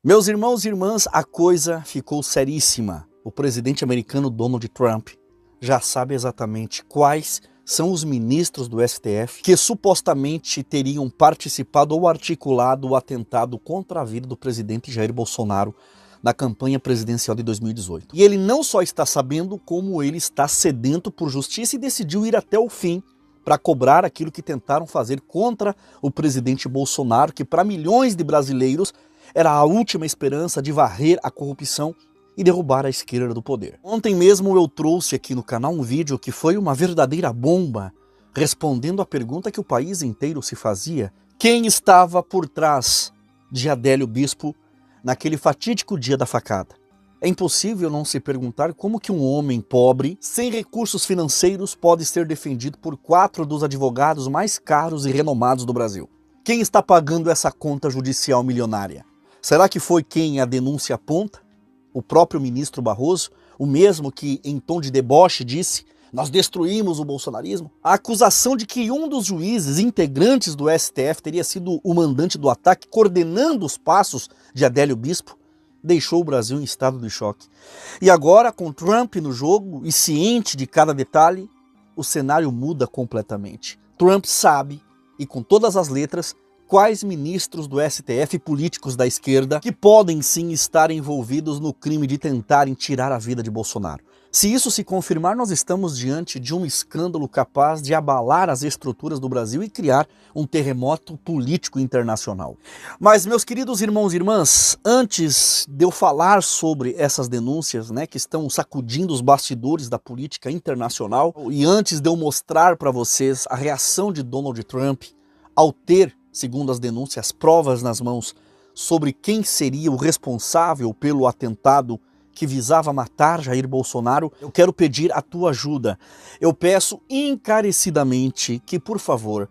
Meus irmãos e irmãs, a coisa ficou seríssima. O presidente americano Donald Trump já sabe exatamente quais são os ministros do STF que supostamente teriam participado ou articulado o atentado contra a vida do presidente Jair Bolsonaro na campanha presidencial de 2018. E ele não só está sabendo, como ele está sedento por justiça e decidiu ir até o fim para cobrar aquilo que tentaram fazer contra o presidente Bolsonaro, que para milhões de brasileiros era a última esperança de varrer a corrupção e derrubar a esquerda do poder. Ontem mesmo eu trouxe aqui no canal um vídeo que foi uma verdadeira bomba, respondendo à pergunta que o país inteiro se fazia: quem estava por trás de Adélio Bispo naquele fatídico dia da facada? É impossível não se perguntar como que um homem pobre, sem recursos financeiros, pode ser defendido por 4 dos advogados mais caros e renomados do Brasil. Quem está pagando essa conta judicial milionária? Será que foi quem a denúncia aponta? O próprio ministro Barroso, o mesmo que em tom de deboche disse: nós destruímos o bolsonarismo? A acusação de que um dos juízes integrantes do STF teria sido o mandante do ataque, coordenando os passos de Adélio Bispo, deixou o Brasil em estado de choque. E agora, com Trump no jogo e ciente de cada detalhe, o cenário muda completamente. Trump sabe, e com todas as letras, quais ministros do STF e políticos da esquerda que podem sim estar envolvidos no crime de tentarem tirar a vida de Bolsonaro. Se isso se confirmar, nós estamos diante de um escândalo capaz de abalar as estruturas do Brasil e criar um terremoto político internacional. Mas, meus queridos irmãos e irmãs, antes de eu falar sobre essas denúncias, que estão sacudindo os bastidores da política internacional, e antes de eu mostrar para vocês a reação de Donald Trump ao ter, segundo as denúncias, provas nas mãos sobre quem seria o responsável pelo atentado que visava matar Jair Bolsonaro, eu quero pedir a tua ajuda. Eu peço encarecidamente que, por favor,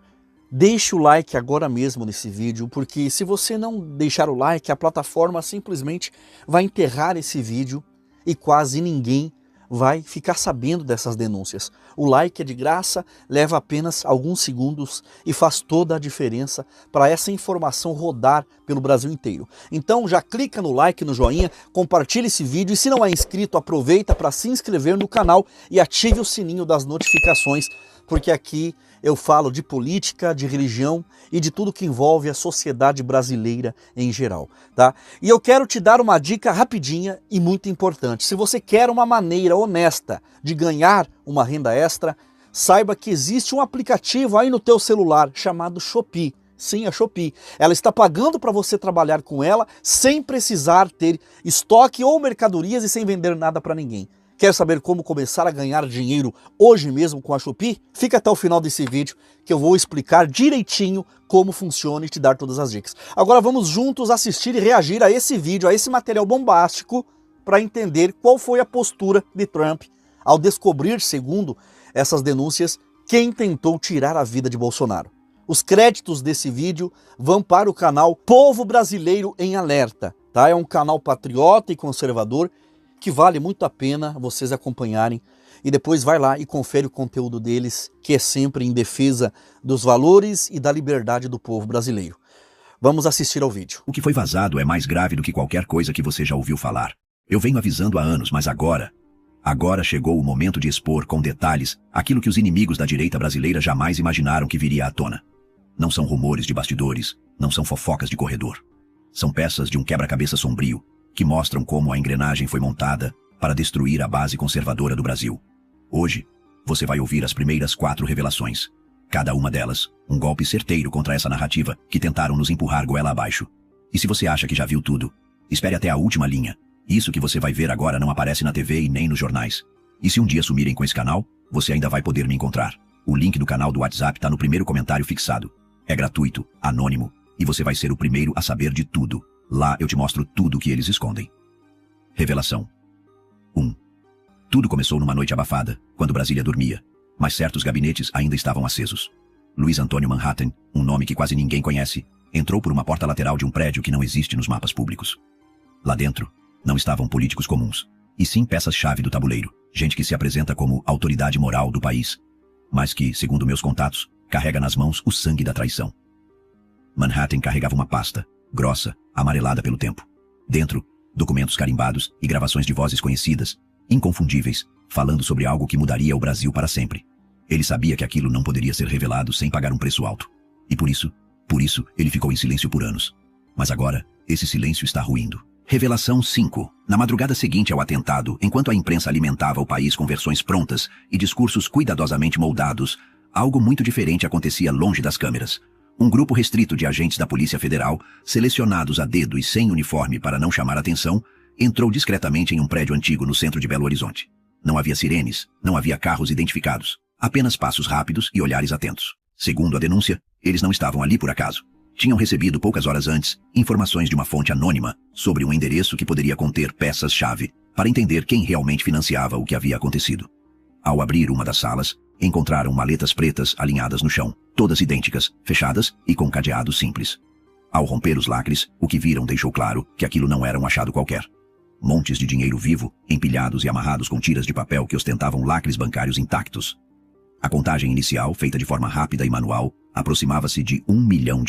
deixe o like agora mesmo nesse vídeo, porque se você não deixar o like, a plataforma simplesmente vai enterrar esse vídeo e quase ninguém vai ficar sabendo dessas denúncias. O like é de graça, leva apenas alguns segundos e faz toda a diferença para essa informação rodar pelo Brasil inteiro. Então já clica no like, no joinha, compartilha esse vídeo e se não é inscrito, aproveita para se inscrever no canal e ative o sininho das notificações, porque aqui eu falo de política, de religião e de tudo que envolve a sociedade brasileira em geral, tá? E eu quero te dar uma dica rapidinha e muito importante. Se você quer uma maneira honesta de ganhar uma renda extra, saiba que existe um aplicativo aí no teu celular chamado Shopee. Sim, a Shopee. Ela está pagando para você trabalhar com ela sem precisar ter estoque ou mercadorias e sem vender nada para ninguém. Quer saber como começar a ganhar dinheiro hoje mesmo com a Shopee? Fica até o final desse vídeo que eu vou explicar direitinho como funciona e te dar todas as dicas. Agora vamos juntos assistir e reagir a esse vídeo, a esse material bombástico, para entender qual foi a postura de Trump ao descobrir, segundo essas denúncias, quem tentou tirar a vida de Bolsonaro. Os créditos desse vídeo vão para o canal Povo Brasileiro em Alerta, tá? É um canal patriota e conservador que vale muito a pena vocês acompanharem, e depois vai lá e confere o conteúdo deles, que é sempre em defesa dos valores e da liberdade do povo brasileiro. Vamos assistir ao vídeo. O que foi vazado é mais grave do que qualquer coisa que você já ouviu falar. Eu venho avisando há anos, mas agora chegou o momento de expor com detalhes aquilo que os inimigos da direita brasileira jamais imaginaram que viria à tona. Não são rumores de bastidores, não são fofocas de corredor. São peças de um quebra-cabeça sombrio, que mostram como a engrenagem foi montada para destruir a base conservadora do Brasil. Hoje, você vai ouvir as primeiras 4 revelações. Cada uma delas, um golpe certeiro contra essa narrativa que tentaram nos empurrar goela abaixo. E se você acha que já viu tudo, espere até a última linha. Isso que você vai ver agora não aparece na TV e nem nos jornais. E se um dia sumirem com esse canal, você ainda vai poder me encontrar. O link do canal do WhatsApp está no primeiro comentário fixado. É gratuito, anônimo, e você vai ser o primeiro a saber de tudo. Lá eu te mostro tudo o que eles escondem. Revelação 1. Tudo começou numa noite abafada, quando Brasília dormia, mas certos gabinetes ainda estavam acesos. Luiz Antônio Manhattan, um nome que quase ninguém conhece, entrou por uma porta lateral de um prédio que não existe nos mapas públicos. Lá dentro, não estavam políticos comuns, e sim peças-chave do tabuleiro, gente que se apresenta como autoridade moral do país, mas que, segundo meus contatos, carrega nas mãos o sangue da traição. Manhattan carregava uma pasta, grossa, amarelada pelo tempo. Dentro, documentos carimbados e gravações de vozes conhecidas, inconfundíveis, falando sobre algo que mudaria o Brasil para sempre. Ele sabia que aquilo não poderia ser revelado sem pagar um preço alto. E por isso, ele ficou em silêncio por anos. Mas agora, esse silêncio está ruindo. Revelação 5. Na madrugada seguinte ao atentado, enquanto a imprensa alimentava o país com versões prontas e discursos cuidadosamente moldados, algo muito diferente acontecia longe das câmeras. Um grupo restrito de agentes da Polícia Federal, selecionados a dedo e sem uniforme para não chamar atenção, entrou discretamente em um prédio antigo no centro de Belo Horizonte. Não havia sirenes, não havia carros identificados, apenas passos rápidos e olhares atentos. Segundo a denúncia, eles não estavam ali por acaso. Tinham recebido poucas horas antes informações de uma fonte anônima sobre um endereço que poderia conter peças-chave para entender quem realmente financiava o que havia acontecido. Ao abrir uma das salas, encontraram maletas pretas alinhadas no chão, todas idênticas, fechadas e com cadeado simples. Ao romper os lacres, o que viram deixou claro que aquilo não era um achado qualquer. Montes de dinheiro vivo, empilhados e amarrados com tiras de papel que ostentavam lacres bancários intactos. A contagem inicial, feita de forma rápida e manual, aproximava-se de R$1 milhão.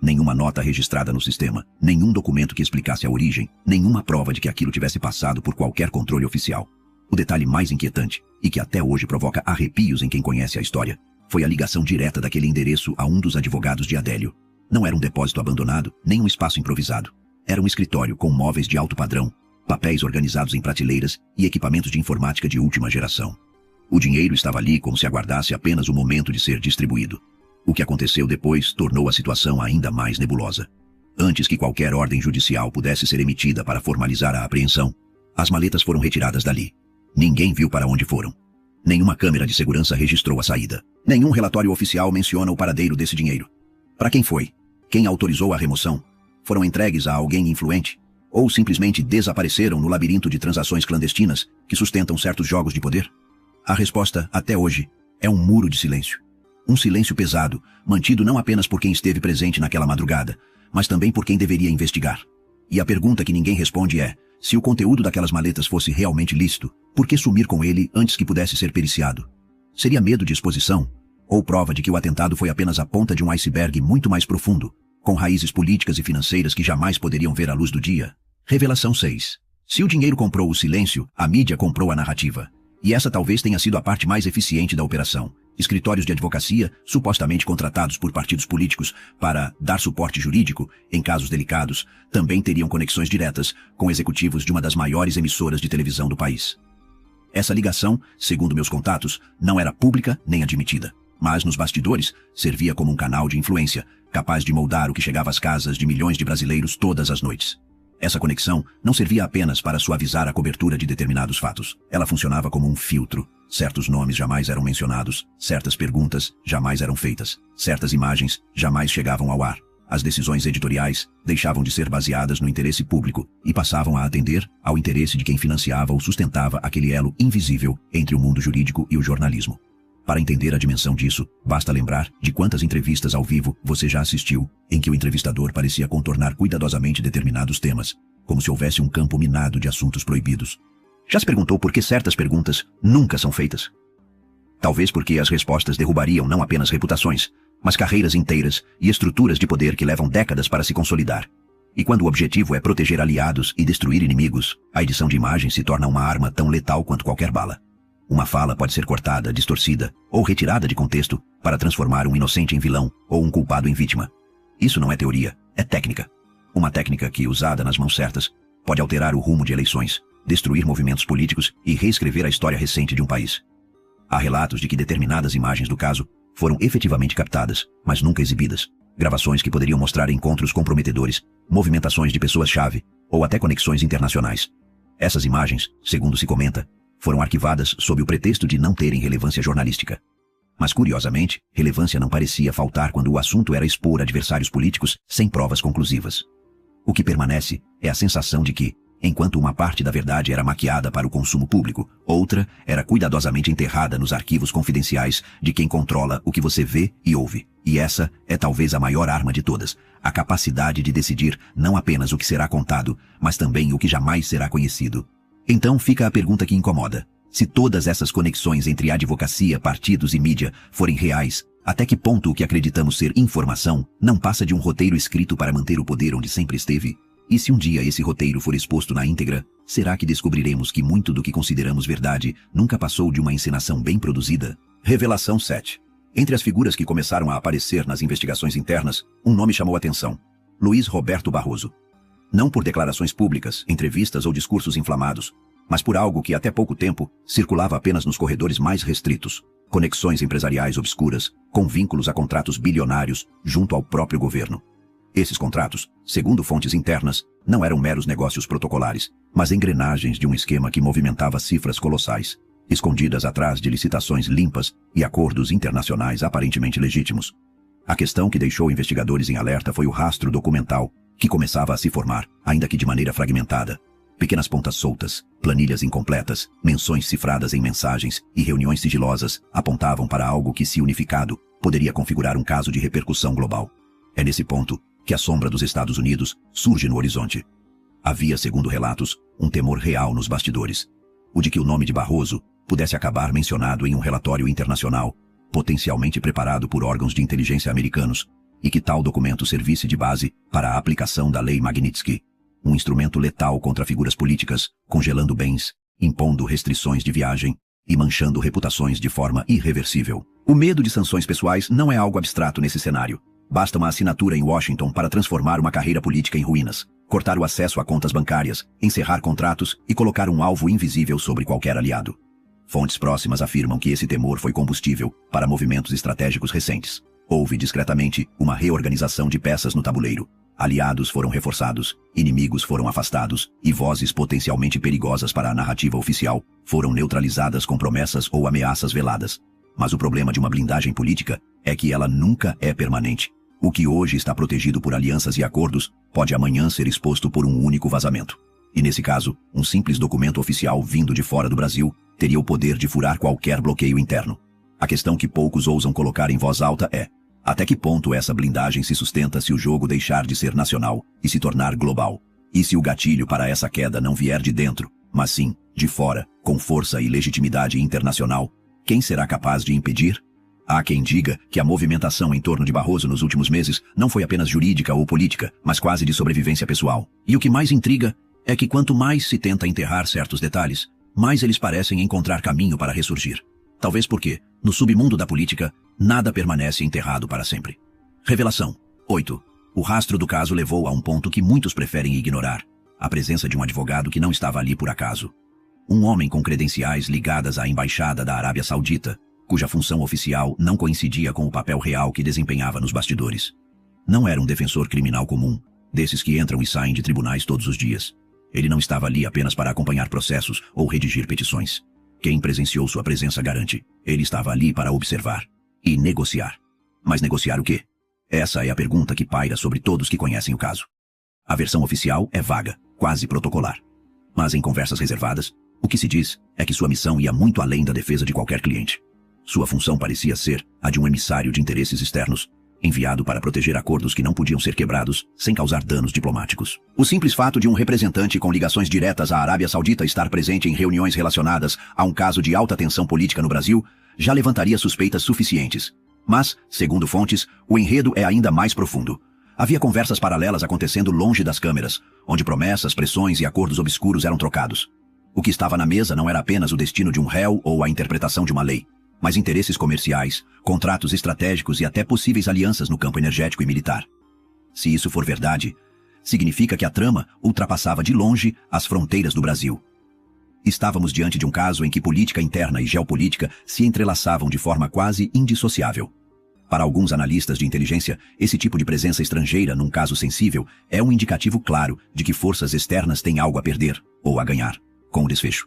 Nenhuma nota registrada no sistema, nenhum documento que explicasse a origem, nenhuma prova de que aquilo tivesse passado por qualquer controle oficial. O detalhe mais inquietante, e que até hoje provoca arrepios em quem conhece a história, foi a ligação direta daquele endereço a um dos advogados de Adélio. Não era um depósito abandonado, nem um espaço improvisado. Era um escritório com móveis de alto padrão, papéis organizados em prateleiras e equipamentos de informática de última geração. O dinheiro estava ali como se aguardasse apenas o momento de ser distribuído. O que aconteceu depois tornou a situação ainda mais nebulosa. Antes que qualquer ordem judicial pudesse ser emitida para formalizar a apreensão, as maletas foram retiradas dali. Ninguém viu para onde foram. Nenhuma câmera de segurança registrou a saída. Nenhum relatório oficial menciona o paradeiro desse dinheiro. Para quem foi? Quem autorizou a remoção? Foram entregues a alguém influente? Ou simplesmente desapareceram no labirinto de transações clandestinas que sustentam certos jogos de poder? A resposta, até hoje, é um muro de silêncio. Um silêncio pesado, mantido não apenas por quem esteve presente naquela madrugada, mas também por quem deveria investigar. E a pergunta que ninguém responde é, se o conteúdo daquelas maletas fosse realmente lícito, por que sumir com ele antes que pudesse ser periciado? Seria medo de exposição? Ou prova de que o atentado foi apenas a ponta de um iceberg muito mais profundo, com raízes políticas e financeiras que jamais poderiam ver a luz do dia? Revelação 6. Se o dinheiro comprou o silêncio, a mídia comprou a narrativa. E essa talvez tenha sido a parte mais eficiente da operação. Escritórios de advocacia, supostamente contratados por partidos políticos para dar suporte jurídico em casos delicados, também teriam conexões diretas com executivos de uma das maiores emissoras de televisão do país. Essa ligação, segundo meus contatos, não era pública nem admitida, mas nos bastidores servia como um canal de influência, capaz de moldar o que chegava às casas de milhões de brasileiros todas as noites. Essa conexão não servia apenas para suavizar a cobertura de determinados fatos. Ela funcionava como um filtro. Certos nomes jamais eram mencionados, certas perguntas jamais eram feitas, certas imagens jamais chegavam ao ar. As decisões editoriais deixavam de ser baseadas no interesse público e passavam a atender ao interesse de quem financiava ou sustentava aquele elo invisível entre o mundo jurídico e o jornalismo. Para entender a dimensão disso, basta lembrar de quantas entrevistas ao vivo você já assistiu, em que o entrevistador parecia contornar cuidadosamente determinados temas, como se houvesse um campo minado de assuntos proibidos. Já se perguntou por que certas perguntas nunca são feitas? Talvez porque as respostas derrubariam não apenas reputações, mas carreiras inteiras e estruturas de poder que levam décadas para se consolidar. E quando o objetivo é proteger aliados e destruir inimigos, a edição de imagens se torna uma arma tão letal quanto qualquer bala. Uma fala pode ser cortada, distorcida ou retirada de contexto para transformar um inocente em vilão ou um culpado em vítima. Isso não é teoria, é técnica. Uma técnica que, usada nas mãos certas, pode alterar o rumo de eleições, destruir movimentos políticos e reescrever a história recente de um país. Há relatos de que determinadas imagens do caso foram efetivamente captadas, mas nunca exibidas. Gravações que poderiam mostrar encontros comprometedores, movimentações de pessoas-chave ou até conexões internacionais. Essas imagens, segundo se comenta, foram arquivadas sob o pretexto de não terem relevância jornalística. Mas, curiosamente, relevância não parecia faltar quando o assunto era expor adversários políticos sem provas conclusivas. O que permanece é a sensação de que, enquanto uma parte da verdade era maquiada para o consumo público, outra era cuidadosamente enterrada nos arquivos confidenciais de quem controla o que você vê e ouve. E essa é talvez a maior arma de todas, a capacidade de decidir não apenas o que será contado, mas também o que jamais será conhecido. Então fica a pergunta que incomoda. Se todas essas conexões entre advocacia, partidos e mídia forem reais, até que ponto o que acreditamos ser informação não passa de um roteiro escrito para manter o poder onde sempre esteve? E se um dia esse roteiro for exposto na íntegra, será que descobriremos que muito do que consideramos verdade nunca passou de uma encenação bem produzida? Revelação 7. Entre as figuras que começaram a aparecer nas investigações internas, um nome chamou a atenção: Luiz Roberto Barroso. Não por declarações públicas, entrevistas ou discursos inflamados, mas por algo que até pouco tempo circulava apenas nos corredores mais restritos: conexões empresariais obscuras, com vínculos a contratos bilionários junto ao próprio governo. Esses contratos, segundo fontes internas, não eram meros negócios protocolares, mas engrenagens de um esquema que movimentava cifras colossais, escondidas atrás de licitações limpas e acordos internacionais aparentemente legítimos. A questão que deixou investigadores em alerta foi o rastro documental, que começava a se formar, ainda que de maneira fragmentada. Pequenas pontas soltas, planilhas incompletas, menções cifradas em mensagens e reuniões sigilosas apontavam para algo que, se unificado, poderia configurar um caso de repercussão global. É nesse ponto que a sombra dos Estados Unidos surge no horizonte. Havia, segundo relatos, um temor real nos bastidores: o de que o nome de Barroso pudesse acabar mencionado em um relatório internacional, potencialmente preparado por órgãos de inteligência americanos, e que tal documento servisse de base para a aplicação da Lei Magnitsky, um instrumento letal contra figuras políticas, congelando bens, impondo restrições de viagem e manchando reputações de forma irreversível. O medo de sanções pessoais não é algo abstrato nesse cenário. Basta uma assinatura em Washington para transformar uma carreira política em ruínas, cortar o acesso a contas bancárias, encerrar contratos e colocar um alvo invisível sobre qualquer aliado. Fontes próximas afirmam que esse temor foi combustível para movimentos estratégicos recentes. Houve discretamente uma reorganização de peças no tabuleiro. Aliados foram reforçados, inimigos foram afastados e vozes potencialmente perigosas para a narrativa oficial foram neutralizadas com promessas ou ameaças veladas. Mas o problema de uma blindagem política é que ela nunca é permanente. O que hoje está protegido por alianças e acordos pode amanhã ser exposto por um único vazamento. E nesse caso, um simples documento oficial vindo de fora do Brasil teria o poder de furar qualquer bloqueio interno. A questão que poucos ousam colocar em voz alta é: até que ponto essa blindagem se sustenta se o jogo deixar de ser nacional e se tornar global? E se o gatilho para essa queda não vier de dentro, mas sim de fora, com força e legitimidade internacional, quem será capaz de impedir? Há quem diga que a movimentação em torno de Barroso nos últimos meses não foi apenas jurídica ou política, mas quase de sobrevivência pessoal. E o que mais intriga é que quanto mais se tenta enterrar certos detalhes, mais eles parecem encontrar caminho para ressurgir. Talvez porque, no submundo da política, nada permanece enterrado para sempre. Revelação 8. O rastro do caso levou a um ponto que muitos preferem ignorar: a presença de um advogado que não estava ali por acaso. Um homem com credenciais ligadas à embaixada da Arábia Saudita, cuja função oficial não coincidia com o papel real que desempenhava nos bastidores. Não era um defensor criminal comum, desses que entram e saem de tribunais todos os dias. Ele não estava ali apenas para acompanhar processos ou redigir petições. Quem presenciou sua presença garante: ele estava ali para observar e negociar. Mas negociar o quê? Essa é a pergunta que paira sobre todos que conhecem o caso. A versão oficial é vaga, quase protocolar. Mas em conversas reservadas, o que se diz é que sua missão ia muito além da defesa de qualquer cliente. Sua função parecia ser a de um emissário de interesses externos, enviado para proteger acordos que não podiam ser quebrados sem causar danos diplomáticos. O simples fato de um representante com ligações diretas à Arábia Saudita estar presente em reuniões relacionadas a um caso de alta tensão política no Brasil já levantaria suspeitas suficientes. Mas, segundo fontes, o enredo é ainda mais profundo. Havia conversas paralelas acontecendo longe das câmeras, onde promessas, pressões e acordos obscuros eram trocados. O que estava na mesa não era apenas o destino de um réu ou a interpretação de uma lei, mas interesses comerciais, contratos estratégicos e até possíveis alianças no campo energético e militar. Se isso for verdade, significa que a trama ultrapassava de longe as fronteiras do Brasil. Estávamos diante de um caso em que política interna e geopolítica se entrelaçavam de forma quase indissociável. Para alguns analistas de inteligência, esse tipo de presença estrangeira num caso sensível é um indicativo claro de que forças externas têm algo a perder ou a ganhar com o desfecho.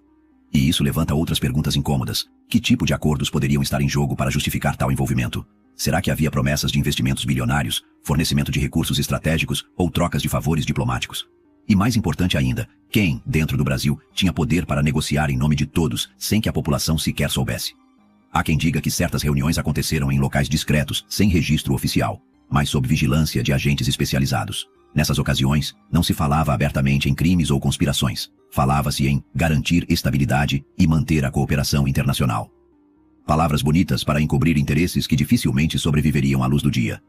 E isso levanta outras perguntas incômodas. Que tipo de acordos poderiam estar em jogo para justificar tal envolvimento? Será que havia promessas de investimentos bilionários, fornecimento de recursos estratégicos ou trocas de favores diplomáticos? E mais importante ainda, quem, dentro do Brasil, tinha poder para negociar em nome de todos, sem que a população sequer soubesse? Há quem diga que certas reuniões aconteceram em locais discretos, sem registro oficial, mas sob vigilância de agentes especializados. Nessas ocasiões, não se falava abertamente em crimes ou conspirações. Falava-se em garantir estabilidade e manter a cooperação internacional. Palavras bonitas para encobrir interesses que dificilmente sobreviveriam à luz do dia.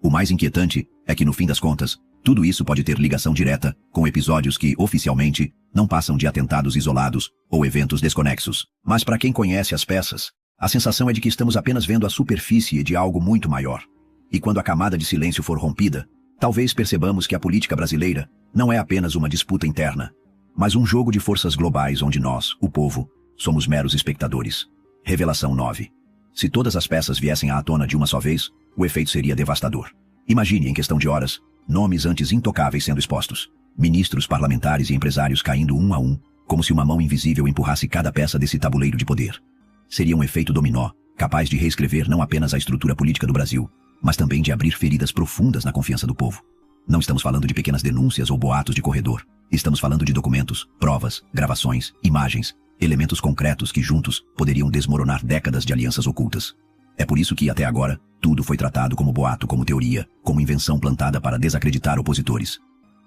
O mais inquietante é que, no fim das contas, tudo isso pode ter ligação direta com episódios que, oficialmente, não passam de atentados isolados ou eventos desconexos. Mas para quem conhece as peças, a sensação é de que estamos apenas vendo a superfície de algo muito maior. E quando a camada de silêncio for rompida, talvez percebamos que a política brasileira não é apenas uma disputa interna, mas um jogo de forças globais onde nós, o povo, somos meros espectadores. Revelação 9. Se todas as peças viessem à tona de uma só vez, o efeito seria devastador. Imagine, em questão de horas, nomes antes intocáveis sendo expostos. Ministros, parlamentares e empresários caindo um a um, como se uma mão invisível empurrasse cada peça desse tabuleiro de poder. Seria um efeito dominó, capaz de reescrever não apenas a estrutura política do Brasil, mas também de abrir feridas profundas na confiança do povo. Não estamos falando de pequenas denúncias ou boatos de corredor. Estamos falando de documentos, provas, gravações, imagens, elementos concretos que juntos poderiam desmoronar décadas de alianças ocultas. É por isso que, até agora, tudo foi tratado como boato, como teoria, como invenção plantada para desacreditar opositores.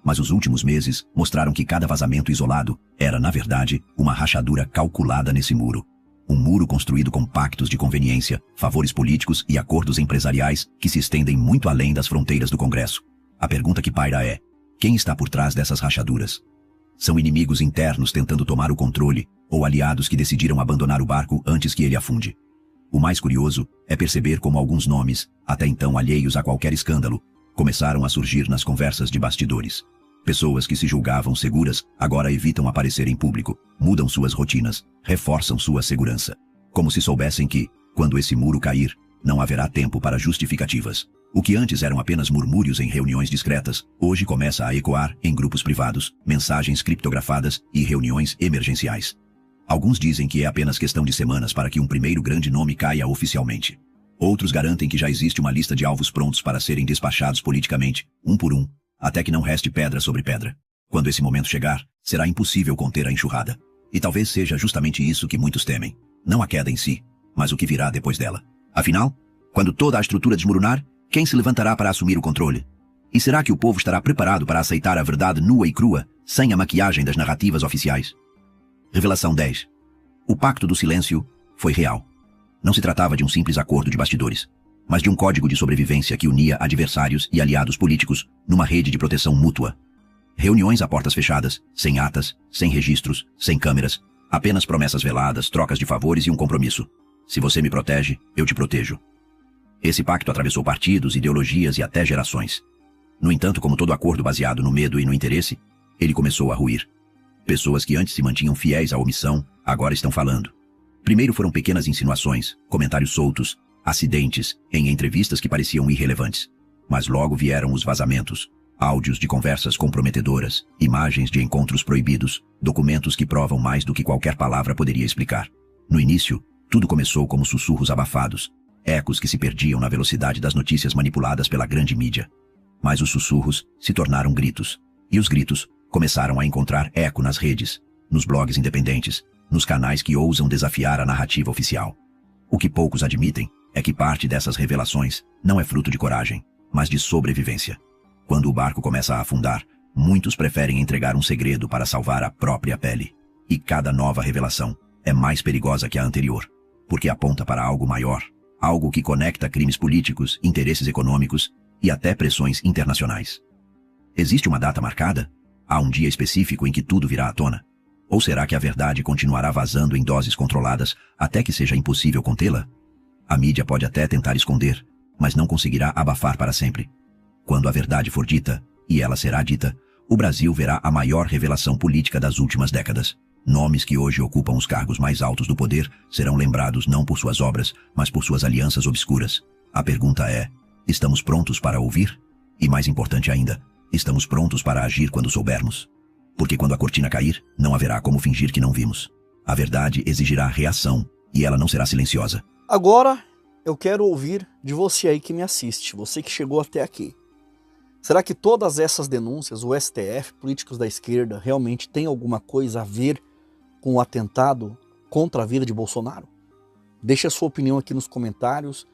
Mas os últimos meses mostraram que cada vazamento isolado era, na verdade, uma rachadura calculada nesse muro. Um muro construído com pactos de conveniência, favores políticos e acordos empresariais que se estendem muito além das fronteiras do Congresso. A pergunta que paira é: quem está por trás dessas rachaduras? São inimigos internos tentando tomar o controle, ou aliados que decidiram abandonar o barco antes que ele afunde? O mais curioso é perceber como alguns nomes, até então alheios a qualquer escândalo, começaram a surgir nas conversas de bastidores. Pessoas que se julgavam seguras agora evitam aparecer em público, mudam suas rotinas, reforçam sua segurança. Como se soubessem que, quando esse muro cair, não haverá tempo para justificativas. O que antes eram apenas murmúrios em reuniões discretas, hoje começa a ecoar em grupos privados, mensagens criptografadas e reuniões emergenciais. Alguns dizem que é apenas questão de semanas para que um primeiro grande nome caia oficialmente. Outros garantem que já existe uma lista de alvos prontos para serem despachados politicamente, um por um, até que não reste pedra sobre pedra. Quando esse momento chegar, será impossível conter a enxurrada. E talvez seja justamente isso que muitos temem. Não a queda em si, mas o que virá depois dela. Afinal, quando toda a estrutura desmoronar, quem se levantará para assumir o controle? E será que o povo estará preparado para aceitar a verdade nua e crua, sem a maquiagem das narrativas oficiais? Revelação 10. O Pacto do Silêncio foi real. Não se tratava de um simples acordo de bastidores, mas de um código de sobrevivência que unia adversários e aliados políticos numa rede de proteção mútua. Reuniões a portas fechadas, sem atas, sem registros, sem câmeras, apenas promessas veladas, trocas de favores e um compromisso. Se você me protege, eu te protejo. Esse pacto atravessou partidos, ideologias e até gerações. No entanto, como todo acordo baseado no medo e no interesse, ele começou a ruir. Pessoas que antes se mantinham fiéis à omissão, agora estão falando. Primeiro foram pequenas insinuações, comentários soltos, acidentes, em entrevistas que pareciam irrelevantes. Mas logo vieram os vazamentos, áudios de conversas comprometedoras, imagens de encontros proibidos, documentos que provam mais do que qualquer palavra poderia explicar. No início, tudo começou como sussurros abafados, ecos que se perdiam na velocidade das notícias manipuladas pela grande mídia. Mas os sussurros se tornaram gritos, e os gritos começaram a encontrar eco nas redes, nos blogs independentes, nos canais que ousam desafiar a narrativa oficial. O que poucos admitem é que parte dessas revelações não é fruto de coragem, mas de sobrevivência. Quando o barco começa a afundar, muitos preferem entregar um segredo para salvar a própria pele. E cada nova revelação é mais perigosa que a anterior, porque aponta para algo maior, algo que conecta crimes políticos, interesses econômicos e até pressões internacionais. Existe uma data marcada? Há um dia específico em que tudo virá à tona? Ou será que a verdade continuará vazando em doses controladas até que seja impossível contê-la? A mídia pode até tentar esconder, mas não conseguirá abafar para sempre. Quando a verdade for dita, e ela será dita, o Brasil verá a maior revelação política das últimas décadas. Nomes que hoje ocupam os cargos mais altos do poder serão lembrados não por suas obras, mas por suas alianças obscuras. A pergunta é: estamos prontos para ouvir? E mais importante ainda, estamos prontos para agir quando soubermos? Porque quando a cortina cair, não haverá como fingir que não vimos. A verdade exigirá reação, e ela não será silenciosa. Agora, eu quero ouvir de você aí que me assiste, você que chegou até aqui. Será que todas essas denúncias, o STF, políticos da esquerda, realmente tem alguma coisa a ver com o atentado contra a vida de Bolsonaro? Deixe a sua opinião aqui nos comentários,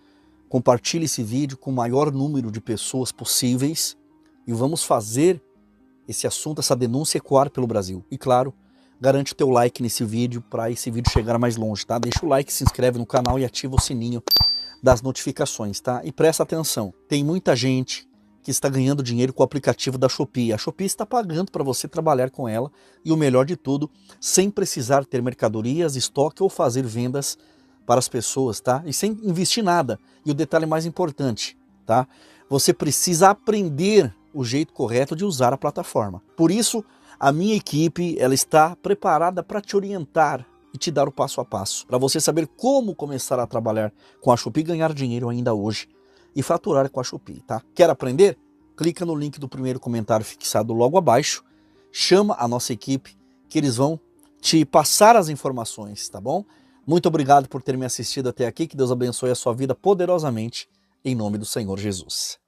compartilhe esse vídeo com o maior número de pessoas possíveis e vamos fazer esse assunto, essa denúncia ecoar pelo Brasil. E claro, garante o teu like nesse vídeo para esse vídeo chegar mais longe, tá? Deixa o like, se inscreve no canal e ativa o sininho das notificações, tá? E presta atenção, tem muita gente que está ganhando dinheiro com o aplicativo da Shopee. A Shopee está pagando para você trabalhar com ela e o melhor de tudo, sem precisar ter mercadorias, estoque ou fazer vendas para as pessoas, tá? E sem investir nada. E o detalhe mais importante, tá? Você precisa aprender o jeito correto de usar a plataforma. Por isso, a minha equipe ela está preparada para te orientar e te dar o passo a passo, para você saber como começar a trabalhar com a Shopee e ganhar dinheiro ainda hoje e faturar com a Shopee, tá? Quer aprender? Clica no link do primeiro comentário fixado logo abaixo, chama a nossa equipe que eles vão te passar as informações, tá bom? Muito obrigado por ter me assistido até aqui, que Deus abençoe a sua vida poderosamente, em nome do Senhor Jesus.